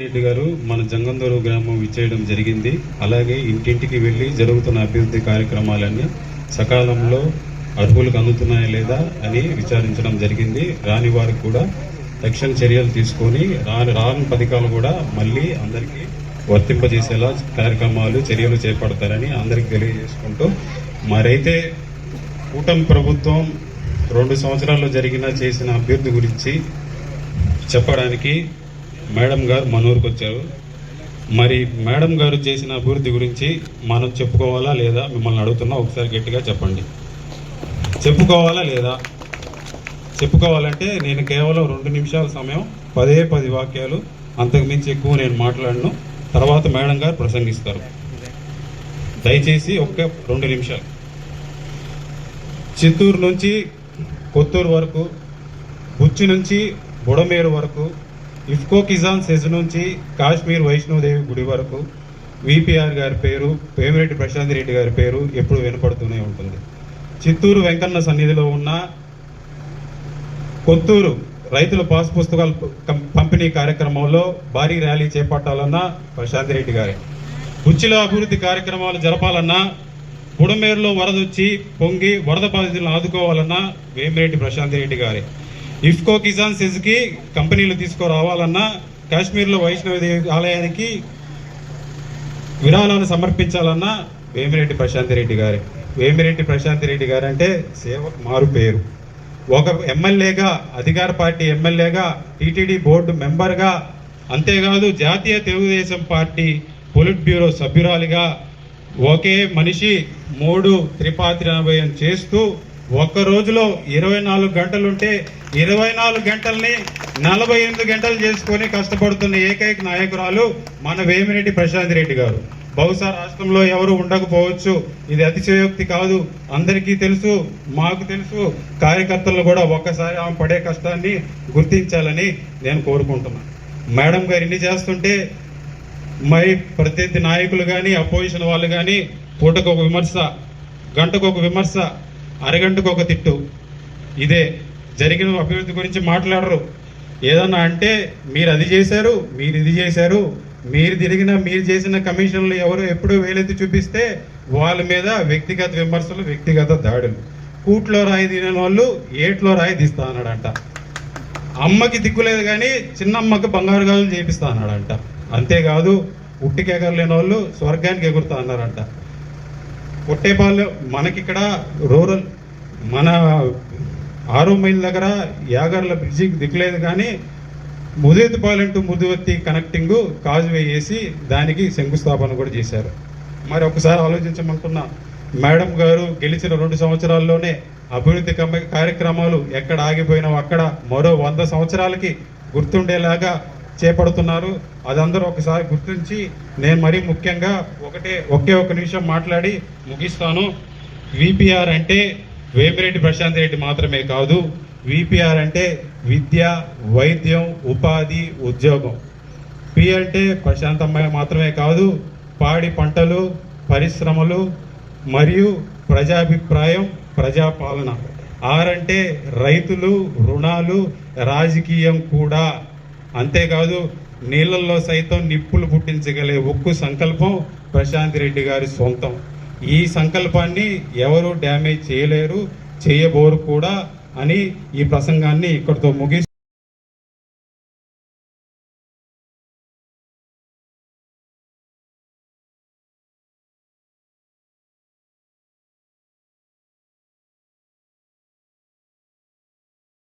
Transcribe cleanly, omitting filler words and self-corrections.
రెడ్డి గారు మన జంగందూరు గ్రామం విచ్చేయడం జరిగింది. అలాగే ఇంటింటికి వెళ్ళి జరుగుతున్న అభివృద్ధి కార్యక్రమాలన్నీ సకాలంలో అర్హులకు అందుతున్నాయా లేదా అని విచారించడం జరిగింది. రాని వారికి కూడా తక్షణ చర్యలు తీసుకొని రాని పథకాలు కూడా మళ్ళీ అందరికీ వర్తింపజేసేలా కార్యక్రమాలు చర్యలు చేపడతారని అందరికీ తెలియజేసుకుంటూ, మరైతే కూటమి ప్రభుత్వం 2 సంవత్సరాల్లో చేసిన అభివృద్ధి గురించి చెప్పడానికి మేడం గారు మన ఊరికి వచ్చారు. మరి మేడం గారు చేసిన అభివృద్ధి గురించి మనం చెప్పుకోవాలా లేదా మిమ్మల్ని అడుగుతున్నా, ఒకసారి గట్టిగా చెప్పండి. చెప్పుకోవాలా లేదా? చెప్పుకోవాలంటే నేను కేవలం 2 నిమిషాల సమయం, 10 వాక్యాలు, అంతకుమించి ఎక్కువ నేను మాట్లాడను. తర్వాత మేడం గారు ప్రసంగిస్తారు. దయచేసి 2 నిమిషాలు. చిత్తూరు నుంచి కొత్తూరు వరకు, బుచ్చి నుంచి బుడమేరు వరకు, ఇఫ్కో కిసాన్ సెజ్ నుంచి కాశ్మీర్ వైష్ణోదేవి గుడి వరకు విపిఆర్ గారి పేరు, వేమిరెడ్డి ప్రశాంత్ రెడ్డి గారి పేరు ఎప్పుడు వినపడుతూనే ఉంటుంది. చిత్తూరు వెంకన్న సన్నిధిలో ఉన్న కొత్తూరు రైతుల పాస్ పుస్తకాల పంపిణీ కార్యక్రమంలో భారీ ర్యాలీ చేపట్టాలన్నా ప్రశాంత్ రెడ్డి గారే. బుచ్చిలో అభివృద్ధి కార్యక్రమాలు జరపాలన్నా, బుడమేరులో వరదొచ్చి పొంగి వరద బాధితులను ఆదుకోవాలన్నా వేమిరెడ్డి ప్రశాంత్ రెడ్డి గారే. ఇఫ్కో కిసాన్ సెజ్కి కంపెనీలు తీసుకురావాలన్నా, కాశ్మీర్లో వైష్ణవదేవి ఆలయానికి విరాళాలు సమర్పించాలన్నా వేమిరెడ్డి ప్రశాంత్ రెడ్డి గారే. వేమిరెడ్డి ప్రశాంత్ రెడ్డి గారు అంటే సేవకు మారు పేరు. ఒక ఎమ్మెల్యేగా, అధికార పార్టీ ఎమ్మెల్యేగా, టీటీడీ బోర్డు మెంబర్గా, అంతేకాదు జాతీయ తెలుగుదేశం పార్టీ పొలిట్ బ్యూరో సభ్యురాలిగా ఒకే మనిషి 3 త్రిపాత్రాభయం చేస్తూ ఒక్క రోజులో 24 గంటలుంటే 24 గంటల్ని 48 గంటలు చేసుకొని కష్టపడుతున్న ఏకైక నాయకురాలు మన వేమిరెడ్డి ప్రశాంత్ రెడ్డి గారు. బహుశా రాష్ట్రంలో ఎవరు ఉండకపోవచ్చు, ఇది అతిశయోక్తి కాదు, అందరికీ తెలుసు, మాకు తెలుసు. కార్యకర్తలు కూడా ఒక్కసారి ఆమె పడే కష్టాన్ని గుర్తించాలని నేను కోరుకుంటున్నాను. మేడం గారు ఇన్ని చేస్తుంటే మరి ప్రత్యర్థి నాయకులు కానీ, అపోజిషన్ వాళ్ళు కానీ పూటకు ఒక విమర్శ, గంటకు ఒక విమర్శ, అరగంటకు ఒక తిట్టు, ఇదే జరిగిన అభివృద్ధి గురించి మాట్లాడరు. ఏదన్నా అంటే మీరు అది చేశారు, మీరు ఇది చేశారు, మీరు చేసిన కమిషన్లు ఎవరు ఎప్పుడూ వేలెత్తి చూపిస్తే వాళ్ళ మీద వ్యక్తిగత విమర్శలు, వ్యక్తిగత దాడులు. కూట్లో రాయి తినే వాళ్ళు ఏట్లో రాయి తీస్తా అన్నాడంట. అమ్మకి దిక్కులేదు కానీ చిన్నమ్మకి బంగారు గాజులు చేపిస్తా అన్నాడంట. అంతేకాదు ఉట్టికి ఎగరలేని వాళ్ళు స్వర్గానికి ఎగురుతా అన్నారంట. కొట్టేపాళ్ళు మనకిక్కడ రూరల్, మన 6 మైల్ దగ్గర యాగర్ల బ్రిడ్జికి దిక్కులేదు కానీ ముదేతుపాలెం టు ముదువత్తి కనెక్టింగ్ కాజ్వే వేసి దానికి శంకుస్థాపన కూడా చేశారు. మరి ఒకసారి ఆలోచించమంటున్నా, మేడం గారు గెలిచిన 2 సంవత్సరాల్లోనే అభివృద్ధి కార్యక్రమాలు ఎక్కడ ఆగిపోయినావు అక్కడ మరో 100 సంవత్సరాలకి గుర్తుండేలాగా చేపడుతున్నారు. అదందరూ ఒకసారి గుర్తించి, నేను మరీ ముఖ్యంగా ఒకే ఒక నిమిషం మాట్లాడి ముగిస్తాను. విపిఆర్ అంటే వేమిరెడ్డి ప్రశాంత్ రెడ్డి మాత్రమే కాదు. విపిఆర్ అంటే విద్య, వైద్యం, ఉపాధి, ఉద్యోగం. పి అంటే ప్రశాంతమ్మ మాత్రమే కాదు, పాడి పంటలు, పరిశ్రమలు మరియు ప్రజాభిప్రాయం, ప్రజాపాలన. ఆర్ అంటే రైతులు, రుణాలు, రాజకీయం కూడా. అంతేకాదు నీళ్ళల్లో సైతం నిప్పులు పుట్టించగలే ఉక్కు సంకల్పం ప్రశాంత్ రెడ్డి గారి సొంతం. ఈ సంకల్పాన్ని ఎవరు డ్యామేజ్ చేయలేరు, చేయబోరు కూడా అని ఈ ప్రసంగాన్ని ఇక్కడితో ముగిస్తూ